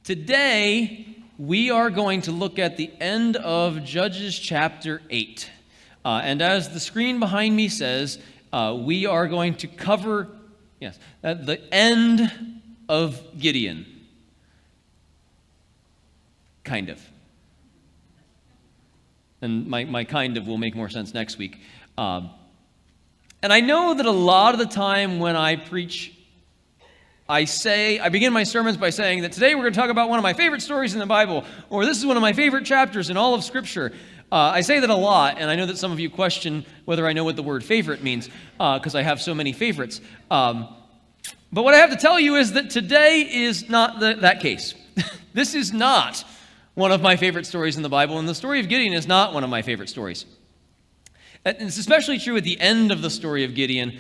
Today, we are going to look at the end of Judges chapter 8. And as the screen behind me says, we are going to cover, the end of Gideon. Kind of. And my kind of will make more sense next week. And I know that a lot of the time when I preach, I begin my sermons by saying that today we're going to talk about one of my favorite stories in the Bible, or this is one of my favorite chapters in all of Scripture. I say that a lot, and I know that some of you question whether I know what the word favorite means, because I have so many favorites. But what I have to tell you is that today is not that case. This is not one of my favorite stories in the Bible, and the story of Gideon is not one of my favorite stories. And it's especially true at the end of the story of Gideon.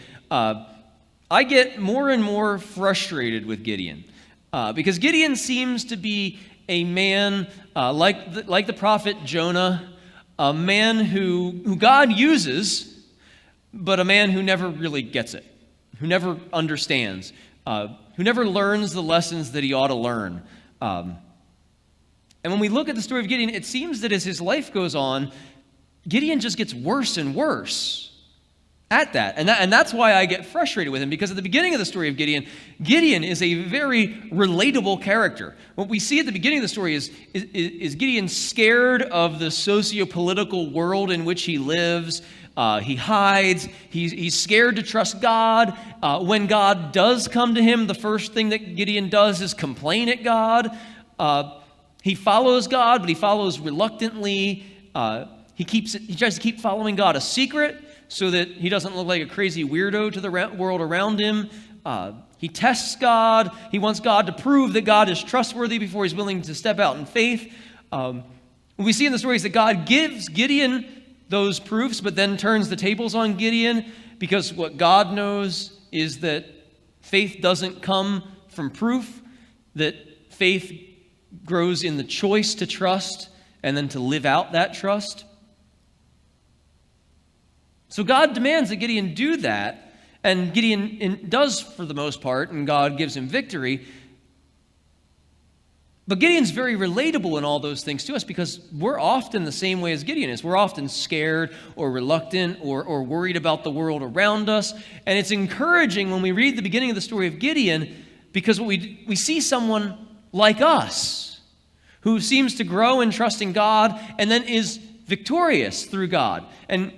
I get more and more frustrated with Gideon because Gideon seems to be a man like the prophet Jonah, a man who God uses, but a man who never really gets it, who never understands, who never learns the lessons that he ought to learn. And when we look at the story of Gideon, it seems that as his life goes on, Gideon just gets worse and worse at that. And that's why I get frustrated with him, because at the beginning of the story of Gideon, Gideon is a very relatable character. What we see at the beginning of the story is Gideon scared of the socio-political world in which he lives. He hides. He's scared to trust God. When God does come to him, the first thing that Gideon does is complain at God. He follows God, but he follows reluctantly. He tries to keep following God a secret, so that he doesn't look like a crazy weirdo to the world around him. He tests God. He wants God to prove that God is trustworthy before he's willing to step out in faith. What we see in the story is that God gives Gideon those proofs, but then turns the tables on Gideon, because what God knows is that faith doesn't come from proof, that faith grows in the choice to trust and then to live out that trust. So God demands that Gideon do that, and Gideon does for the most part, and God gives him victory. But Gideon's very relatable in all those things to us, because we're often the same way as Gideon is. We're often scared or reluctant or worried about the world around us. And it's encouraging when we read the beginning of the story of Gideon, because we see someone like us who seems to grow in trusting God and then is victorious through God. And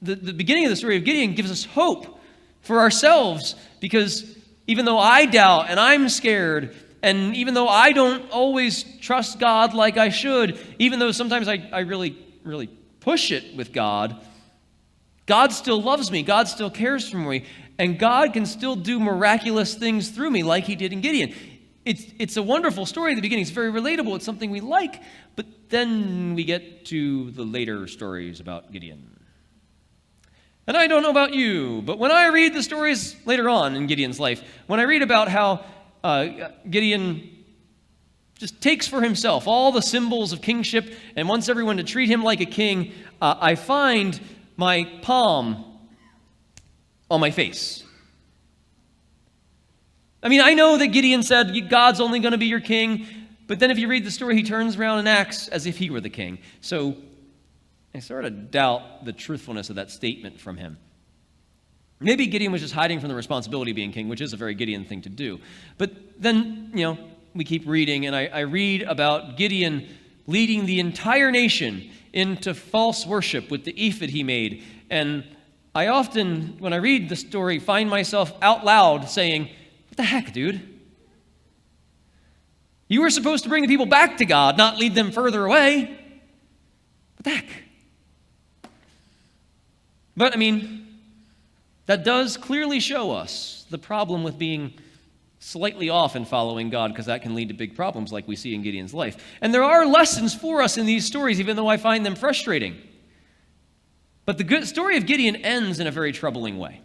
the beginning of the story of Gideon gives us hope for ourselves, because even though I doubt and I'm scared, and even though I don't always trust God like I should, even though sometimes I really, really push it with God, God still loves me. God still cares for me. And God can still do miraculous things through me like he did in Gideon. It's a wonderful story at the beginning. It's very relatable. It's something we like. But then we get to the later stories about Gideon. And I don't know about you, but when I read the stories later on in Gideon's life, when I read about how Gideon just takes for himself all the symbols of kingship and wants everyone to treat him like a king, I find my palm on my face. I mean, I know that Gideon said, God's only going to be your king, but then if you read the story, he turns around and acts as if he were the king. So I sort of doubt the truthfulness of that statement from him. Maybe Gideon was just hiding from the responsibility of being king, which is a very Gideon thing to do. But then, we keep reading, and I read about Gideon leading the entire nation into false worship with the ephod he made. And I often, when I read the story, find myself out loud saying, what the heck, dude? You were supposed to bring the people back to God, not lead them further away. What the heck? But, that does clearly show us the problem with being slightly off in following God, because that can lead to big problems like we see in Gideon's life. And there are lessons for us in these stories, even though I find them frustrating. But the good story of Gideon ends in a very troubling way.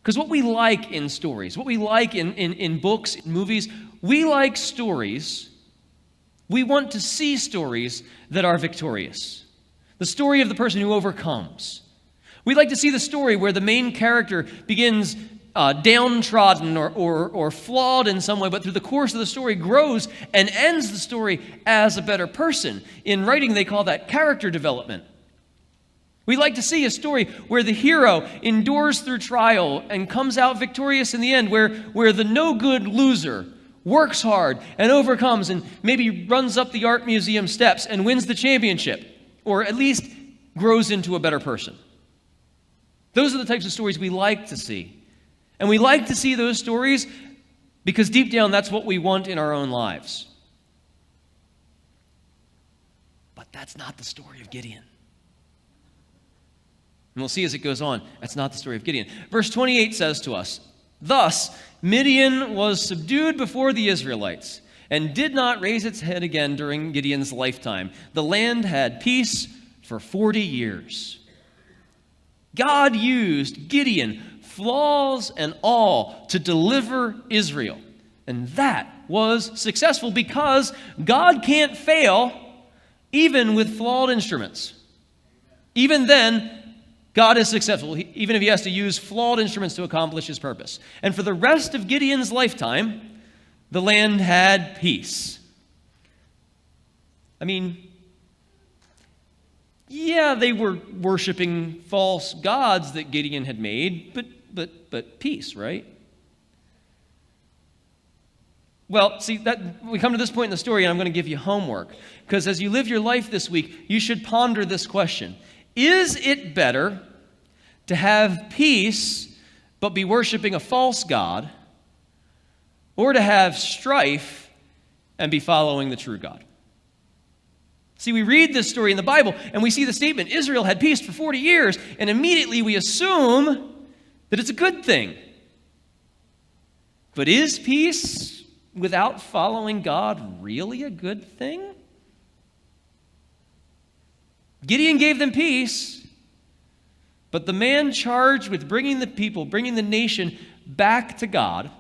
Because what we like in stories, what we like in books, in movies, we like stories. We want to see stories that are victorious. The story of the person who overcomes. We like to see the story where the main character begins downtrodden or flawed in some way, but through the course of the story grows and ends the story as a better person. In writing, they call that character development. We like to see a story where the hero endures through trial and comes out victorious in the end, where the no-good loser works hard and overcomes and maybe runs up the art museum steps and wins the championship, or at least grows into a better person. Those are the types of stories we like to see. And we like to see those stories because deep down, that's what we want in our own lives. But that's not the story of Gideon. And we'll see as it goes on, that's not the story of Gideon. Verse 28 says to us, "Thus Midian was subdued before the Israelites and did not raise its head again during Gideon's lifetime. The land had peace for 40 years." God used Gideon, flaws and all, to deliver Israel. And that was successful because God can't fail even with flawed instruments. Even then, God is successful, even if he has to use flawed instruments to accomplish his purpose. And for the rest of Gideon's lifetime, the land had peace. I mean, yeah, they were worshiping false gods that Gideon had made, but peace, right? Well, see, that we come to this point in the story, and I'm going to give you homework. Because as you live your life this week, you should ponder this question. Is it better to have peace but be worshiping a false god, or to have strife and be following the true God? See, we read this story in the Bible, and we see the statement, Israel had peace for 40 years, and immediately we assume that it's a good thing. But is peace without following God really a good thing? Gideon gave them peace, but the man charged with bringing the people, bringing the nation back to God,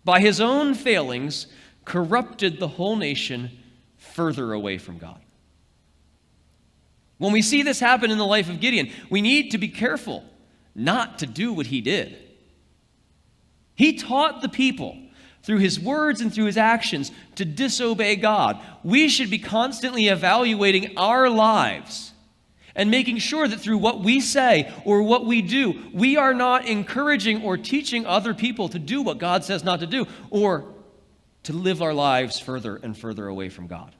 by his own failings, corrupted the whole nation further away from God. When we see this happen in the life of Gideon, we need to be careful not to do what he did. He taught the people through his words and through his actions to disobey God. We should be constantly evaluating our lives and making sure that through what we say or what we do, we are not encouraging or teaching other people to do what God says not to do, or to live our lives further and further away from God.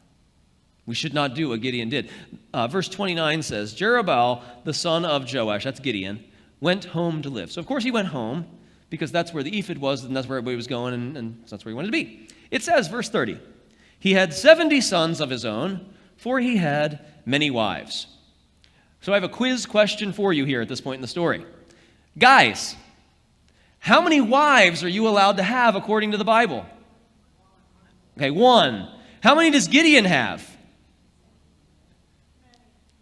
We should not do what Gideon did. Verse 29 says, Jerubbaal, the son of Joash, that's Gideon, went home to live. So of course he went home, because that's where the ephod was, and that's where everybody was going, and that's where he wanted to be. It says, verse 30, he had 70 sons of his own, for he had many wives. So I have a quiz question for you here at this point in the story. Guys, how many wives are you allowed to have according to the Bible? Okay, 1. How many does Gideon have?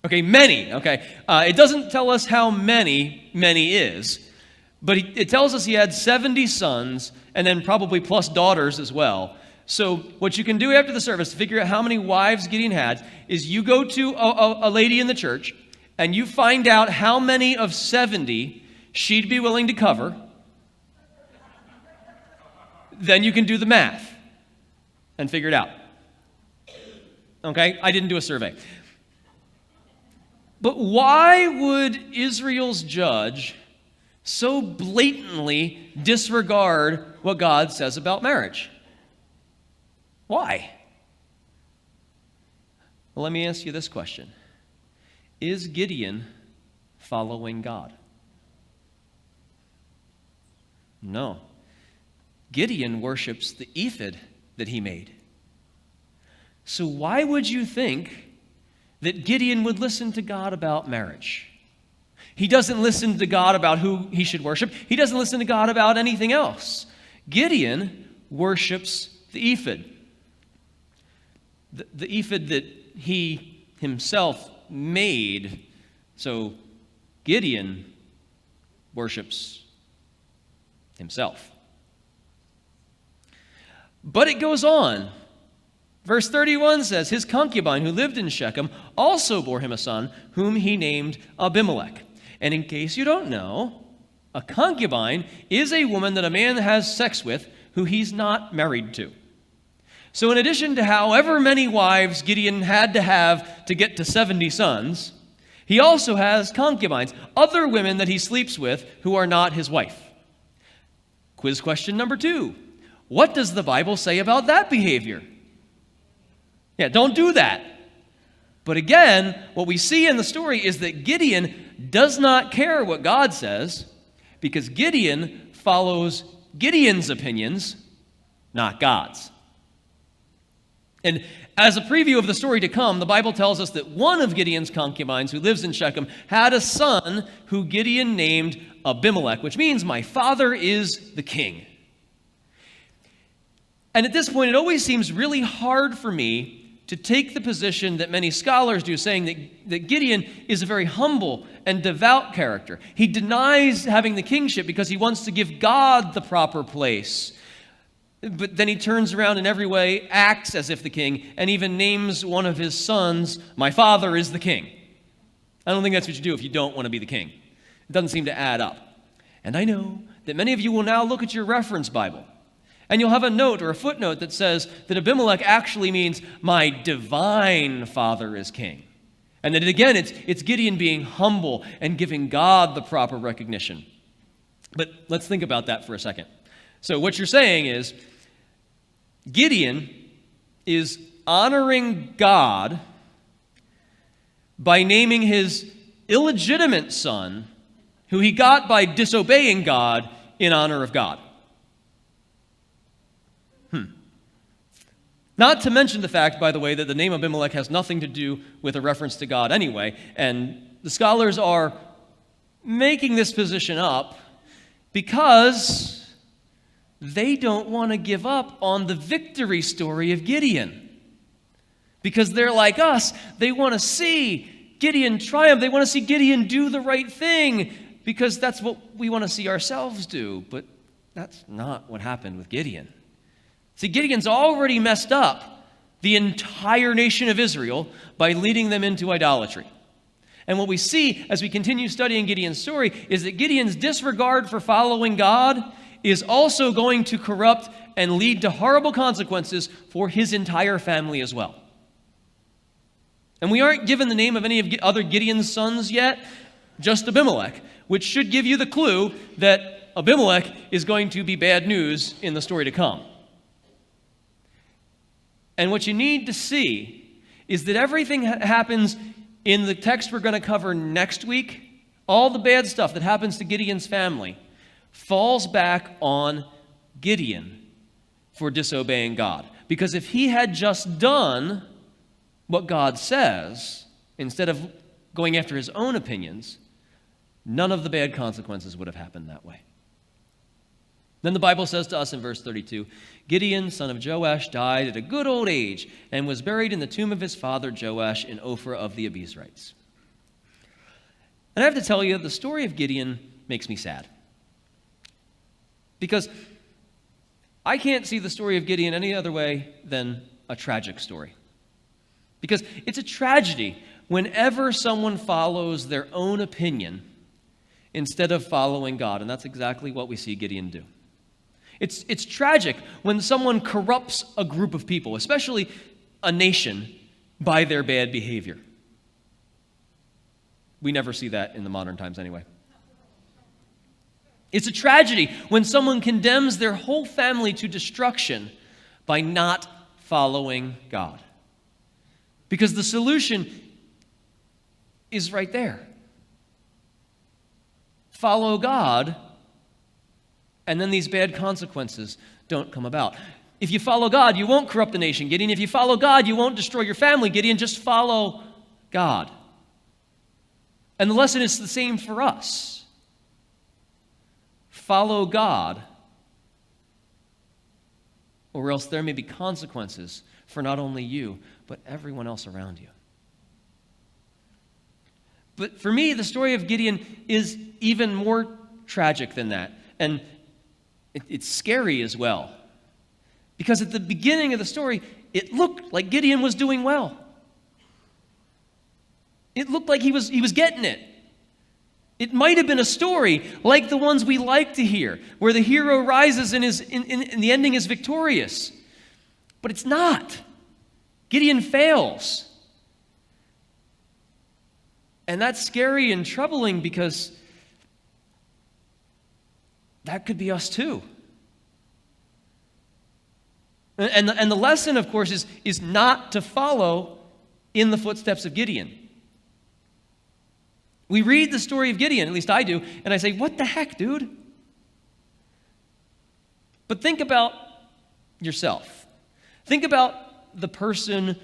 Okay, many. Okay, it doesn't tell us how many is, but it tells us he had 70 sons, and then probably plus daughters as well. So what you can do after the service to figure out how many wives Gideon had is you go to a lady in the church, and you find out how many of 70 she'd be willing to cover. Then you can do the math and figure it out. Okay? I didn't do a survey. But why would Israel's judge so blatantly disregard what God says about marriage? Why? Well, let me ask you this question. Is Gideon following God? No. Gideon worships the ephod that he made. So why would you think that Gideon would listen to God about marriage? He doesn't listen to God about who he should worship. He doesn't listen to God about anything else. Gideon worships the ephod. The ephod that he himself made. So Gideon worships himself. But it goes on. Verse 31 says, his concubine who lived in Shechem also bore him a son, whom he named Abimelech. And in case you don't know, A concubine is a woman that a man has sex with who he's not married to. So in addition to however many wives Gideon had to have to get to 70 sons, he also has concubines, other women that he sleeps with who are not his wife. Quiz question number 2. What does the Bible say about that behavior? Yeah, don't do that. But again, what we see in the story is that Gideon does not care what God says because Gideon follows Gideon's opinions, not God's. And as a preview of the story to come, the Bible tells us that one of Gideon's concubines who lives in Shechem had a son who Gideon named Abimelech, which means my father is the king. And at this point, it always seems really hard for me to take the position that many scholars do, saying that Gideon is a very humble and devout character. He denies having the kingship because he wants to give God the proper place. But then he turns around in every way, acts as if the king, and even names one of his sons, my father is the king. I don't think that's what you do if you don't want to be the king. It doesn't seem to add up. And I know that many of you will now look at your reference Bible, and you'll have a note or a footnote that says that Abimelech actually means my divine father is king. And that again, it's Gideon being humble and giving God the proper recognition. But let's think about that for a second. So what you're saying is, Gideon is honoring God by naming his illegitimate son, who he got by disobeying God, in honor of God. Not to mention the fact, by the way, that the name Abimelech has nothing to do with a reference to God anyway, and the scholars are making this position up because they don't want to give up on the victory story of Gideon. Because they're like us, they want to see Gideon triumph. They want to see Gideon do the right thing because that's what we want to see ourselves do. But that's not what happened with Gideon. See, Gideon's already messed up the entire nation of Israel by leading them into idolatry. And what we see as we continue studying Gideon's story is that Gideon's disregard for following God is also going to corrupt and lead to horrible consequences for his entire family as well. And we aren't given the name of any of other Gideon's sons yet, just Abimelech, which should give you the clue that Abimelech is going to be bad news in the story to come. And what you need to see is that everything happens in the text we're going to cover next week. All the bad stuff that happens to Gideon's family falls back on Gideon for disobeying God. Because if he had just done what God says, instead of going after his own opinions, none of the bad consequences would have happened that way. Then the Bible says to us in verse 32, Gideon, son of Joash, died at a good old age and was buried in the tomb of his father Joash in Ophrah of the Abiezrites. And I have to tell you, the story of Gideon makes me sad. Because I can't see the story of Gideon any other way than a tragic story. Because it's a tragedy whenever someone follows their own opinion instead of following God. And that's exactly what we see Gideon do. It's tragic when someone corrupts a group of people, especially a nation, by their bad behavior. We never see that in the modern times anyway. It's a tragedy when someone condemns their whole family to destruction by not following God. Because the solution is right there. Follow God, and then these bad consequences don't come about. If you follow God, you won't corrupt the nation, Gideon. If you follow God, you won't destroy your family, Gideon. Just follow God. And the lesson is the same for us. Follow God, or else there may be consequences for not only you, but everyone else around you. But for me, the story of Gideon is even more tragic than that. And it's scary as well. Because at the beginning of the story, it looked like Gideon was doing well. It looked like he was getting it. It might have been a story like the ones we like to hear, where the hero rises and the ending is victorious. But it's not. Gideon fails. And that's scary and troubling because that could be us too. And the lesson, of course, is not to follow in the footsteps of Gideon. We read the story of Gideon, at least I do, and I say, what the heck, dude? But think about yourself. Think about the person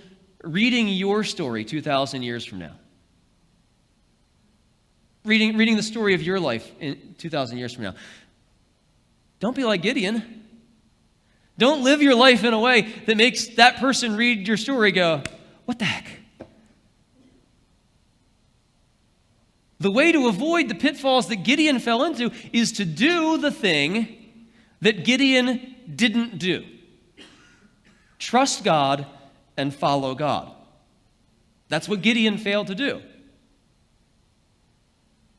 reading your story 2,000 years from now. Reading the story of your life in 2,000 years from now. Don't be like Gideon. Don't live your life in a way that makes that person read your story go, what the heck? The way to avoid the pitfalls that Gideon fell into is to do the thing that Gideon didn't do. Trust God and follow God. That's what Gideon failed to do.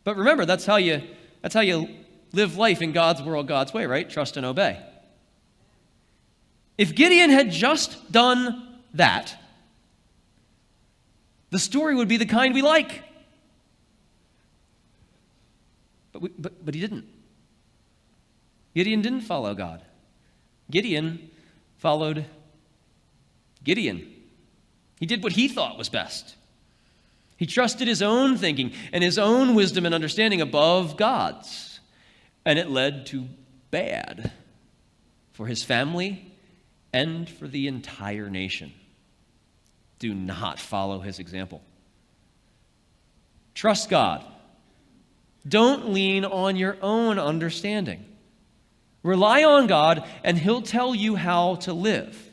But remember, that's how you live life in God's world, God's way, right? Trust and obey. If Gideon had just done that, the story would be the kind we like. But he didn't. Gideon didn't follow God. Gideon followed Gideon. He did what he thought was best. He trusted his own thinking and his own wisdom and understanding above God's. And it led to bad for his family and for the entire nation. Do not follow his example. Trust God. Don't lean on your own understanding. Rely on God, and he'll tell you how to live.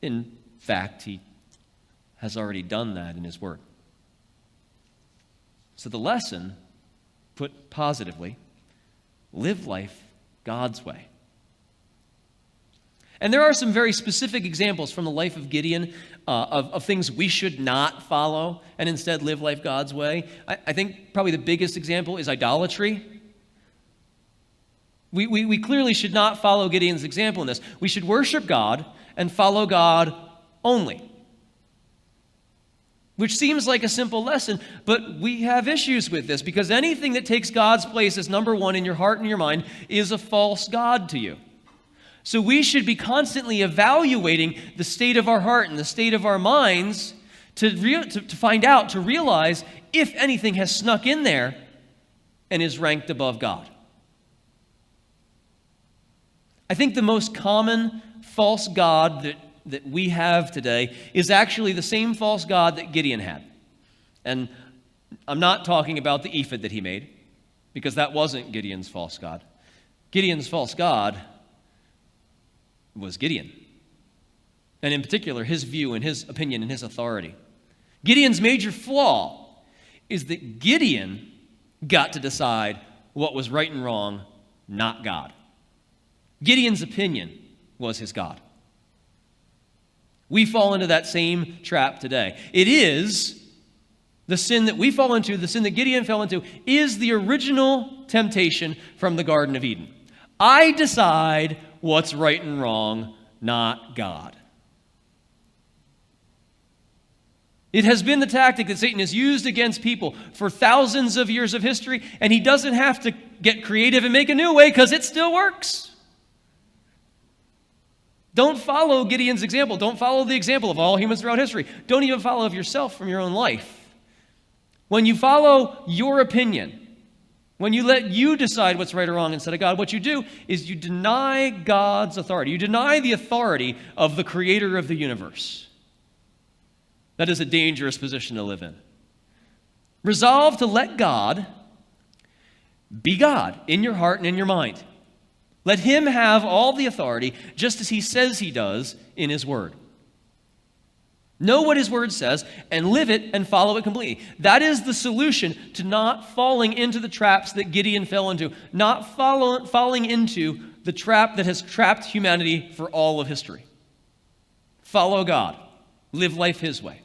In fact, he has already done that in his word. So the lesson, put positively, live life God's way. And there are some very specific examples from the life of Gideon of things we should not follow and instead live life God's way. I think probably the biggest example is idolatry. We clearly should not follow Gideon's example in this. We should worship God and follow God only. Which seems like a simple lesson, but we have issues with this because anything that takes God's place as number one in your heart and your mind is a false god to you. So we should be constantly evaluating the state of our heart and the state of our minds to find out, to realize if anything has snuck in there and is ranked above God. I think the most common false god that we have today is actually the same false god that Gideon had. And I'm not talking about the ephod that he made, because that wasn't Gideon's false god. Gideon's false god was Gideon. And in particular, his view and his opinion and his authority. Gideon's major flaw is that Gideon got to decide what was right and wrong, not God. Gideon's opinion was his God. We fall into that same trap today. It is the sin that we fall into, the sin that Gideon fell into, is the original temptation from the Garden of Eden. I decide what's right and wrong, not God. It has been the tactic that Satan has used against people for thousands of years of history, and he doesn't have to get creative and make a new way because it still works. Don't follow Gideon's example. Don't follow the example of all humans throughout history. Don't even follow of yourself from your own life. When you follow your opinion, when you let you decide what's right or wrong instead of God, what you do is you deny God's authority. You deny the authority of the creator of the universe. That is a dangerous position to live in. Resolve to let God be God in your heart and in your mind. Let him have all the authority, just as he says he does in his word. Know what his word says and live it and follow it completely. That is the solution to not falling into the traps that Gideon fell into, not falling into the trap that has trapped humanity for all of history. Follow God. Live life his way.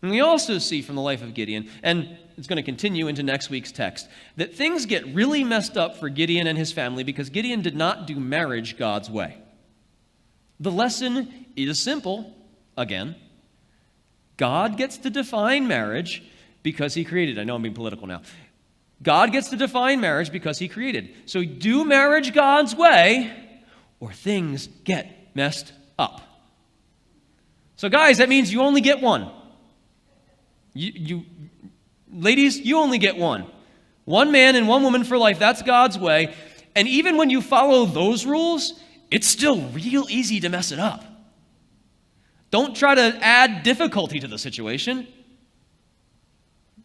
And we also see from the life of Gideon, and it's going to continue into next week's text, that things get really messed up for Gideon and his family because Gideon did not do marriage God's way. The lesson is simple, again. God gets to define marriage because he created. I know I'm being political now. God gets to define marriage because he created. So do marriage God's way or things get messed up. So guys, that means you only get one. Ladies, you only get one. One man and one woman for life. That's God's way. And even when you follow those rules, it's still real easy to mess it up. Don't try to add difficulty to the situation.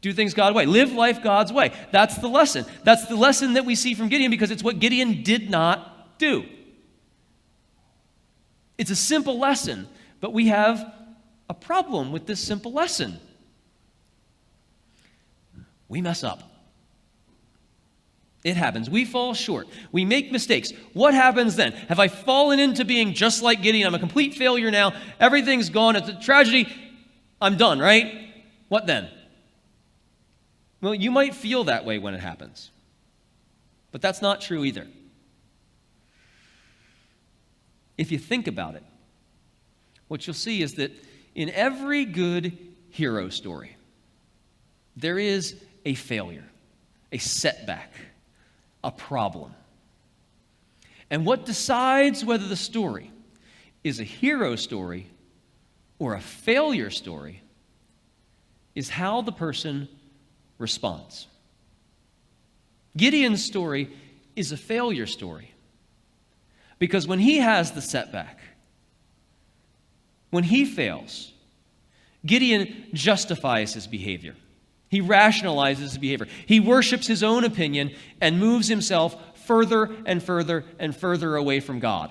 Do things God's way. Live life God's way. That's the lesson. That's the lesson that we see from Gideon because it's what Gideon did not do. It's a simple lesson, but we have a problem with this simple lesson. We mess up. It happens. We fall short. We make mistakes. What happens then? Have I fallen into being just like Gideon? I'm a complete failure now. Everything's gone. It's a tragedy. I'm done, right? What then? Well, you might feel that way when it happens. But that's not true either. If you think about it, what you'll see is that in every good hero story, there is a failure, a setback, a problem. And what decides whether the story is a hero story or a failure story is how the person responds. Gideon's story is a failure story because when he has the setback, when he fails, Gideon justifies his behavior. He rationalizes his behavior. He worships his own opinion and moves himself further and further and further away from God.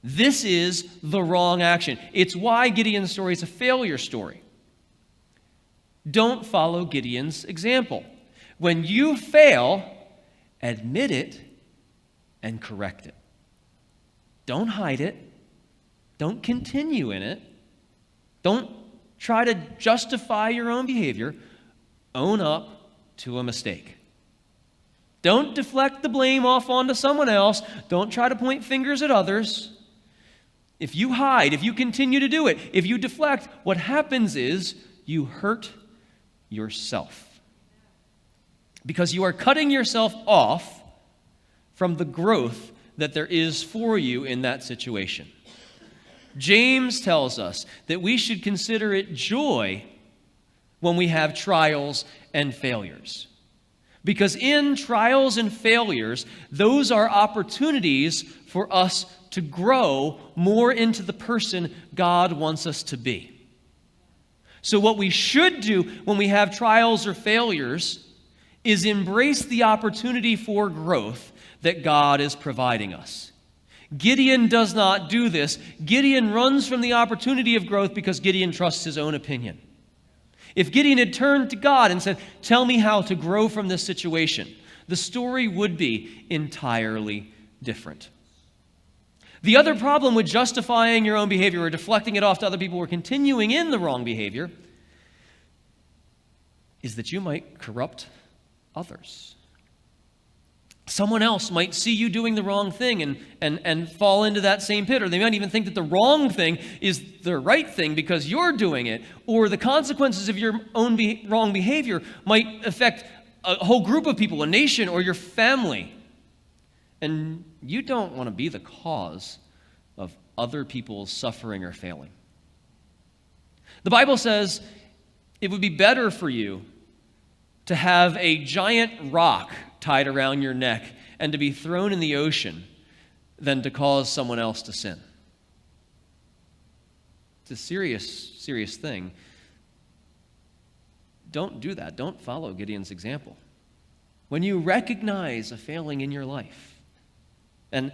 This is the wrong action. It's why Gideon's story is a failure story. Don't follow Gideon's example. When you fail, admit it and correct it. Don't hide it. Don't continue in it. Don't try to justify your own behavior. Own up to a mistake. Don't deflect the blame off onto someone else. Don't try to point fingers at others. If you hide, if you continue to do it, if you deflect, what happens is you hurt yourself. Because you are cutting yourself off from the growth that there is for you in that situation. James tells us that we should consider it joy when we have trials and failures. Because in trials and failures, those are opportunities for us to grow more into the person God wants us to be. So what we should do when we have trials or failures is embrace the opportunity for growth that God is providing us. Gideon does not do this. Gideon runs from the opportunity of growth because Gideon trusts his own opinion. If Gideon had turned to God and said, "Tell me how to grow from this situation," the story would be entirely different. The other problem with justifying your own behavior or deflecting it off to other people or continuing in the wrong behavior is that you might corrupt others. Someone else might see you doing the wrong thing and fall into that same pit, or they might even think that the wrong thing is the right thing because you're doing it, or the consequences of your own wrong behavior might affect a whole group of people, a nation, or your family. And you don't want to be the cause of other people's suffering or failing. The Bible says it would be better for you to have a giant rock tied around your neck and to be thrown in the ocean than to cause someone else to sin. It's a serious thing. Don't do that. Don't follow Gideon's example. When you recognize a failing in your life, and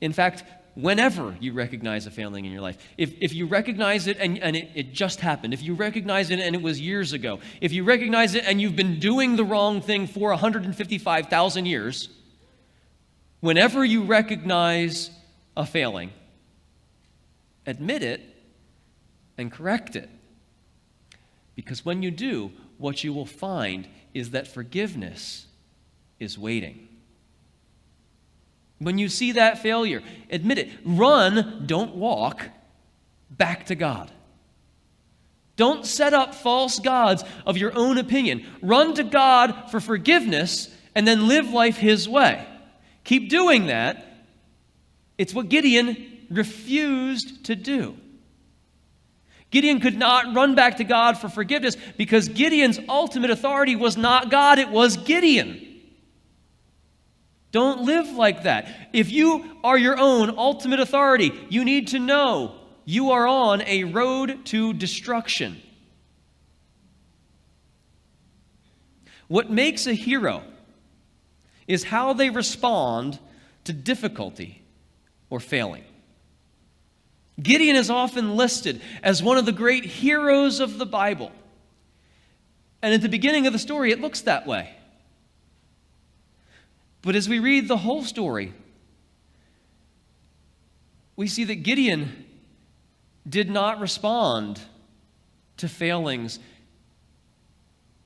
in fact, whenever you recognize a failing in your life, if you recognize it and it just happened, if you recognize it and it was years ago, if you recognize it and you've been doing the wrong thing for 155,000 years, whenever you recognize a failing, admit it and correct it. Because when you do, what you will find is that forgiveness is waiting. When you see that failure, admit it. Run, don't walk, back to God. Don't set up false gods of your own opinion. Run to God for forgiveness and then live life His way. Keep doing that. It's what Gideon refused to do. Gideon could not run back to God for forgiveness because Gideon's ultimate authority was not God, it was Gideon. Don't live like that. If you are your own ultimate authority, you need to know you are on a road to destruction. What makes a hero is how they respond to difficulty or failing. Gideon is often listed as one of the great heroes of the Bible. And at the beginning of the story, it looks that way. But as we read the whole story, we see that Gideon did not respond to failings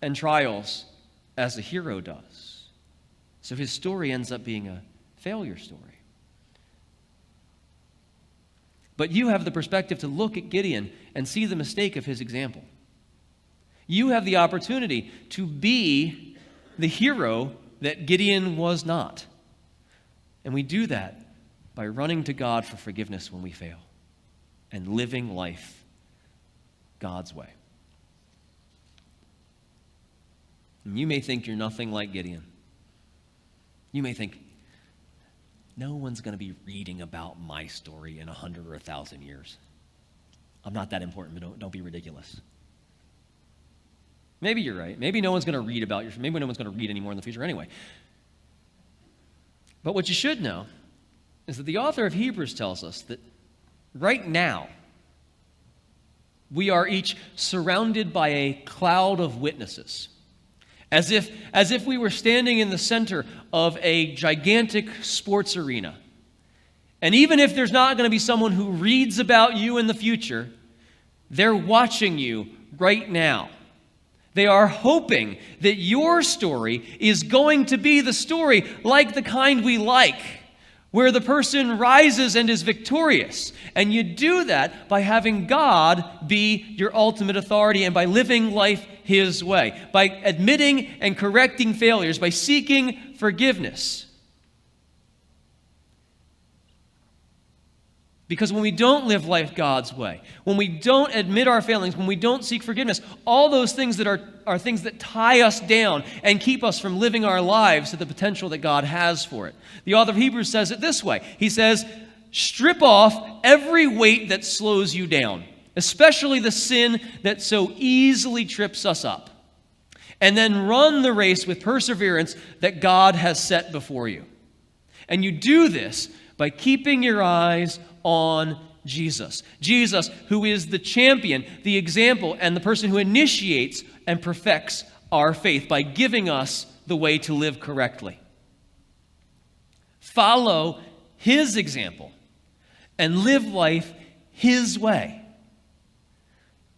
and trials as a hero does. So his story ends up being a failure story. But you have the perspective to look at Gideon and see the mistake of his example. You have the opportunity to be the hero that Gideon was not. And we do that by running to God for forgiveness when we fail and living life God's way. And you may think you're nothing like Gideon. You may think, no one's going to be reading about my story in 100 or 1,000 years. I'm not that important, but don't be ridiculous. Maybe you're right. Maybe no one's going to read about your, maybe no one's going to read anymore in the future anyway. But what you should know is that the author of Hebrews tells us that right now, we are each surrounded by a cloud of witnesses. As if we were standing in the center of a gigantic sports arena. And even if there's not going to be someone who reads about you in the future, they're watching you right now. They are hoping that your story is going to be the story like the kind we like, where the person rises and is victorious. And you do that by having God be your ultimate authority and by living life His way, by admitting and correcting failures, by seeking forgiveness. Because when we don't live life God's way, when we don't admit our failings, when we don't seek forgiveness, all those things that are things that tie us down and keep us from living our lives to the potential that God has for it. The author of Hebrews says it this way. He says, strip off every weight that slows you down, especially the sin that so easily trips us up, and then run the race with perseverance that God has set before you. And you do this by keeping your eyes on Jesus. Jesus, who is the champion, the example, and the person who initiates and perfects our faith by giving us the way to live correctly. Follow His example and live life His way.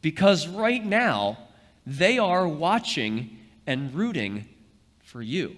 Because right now, they are watching and rooting for you.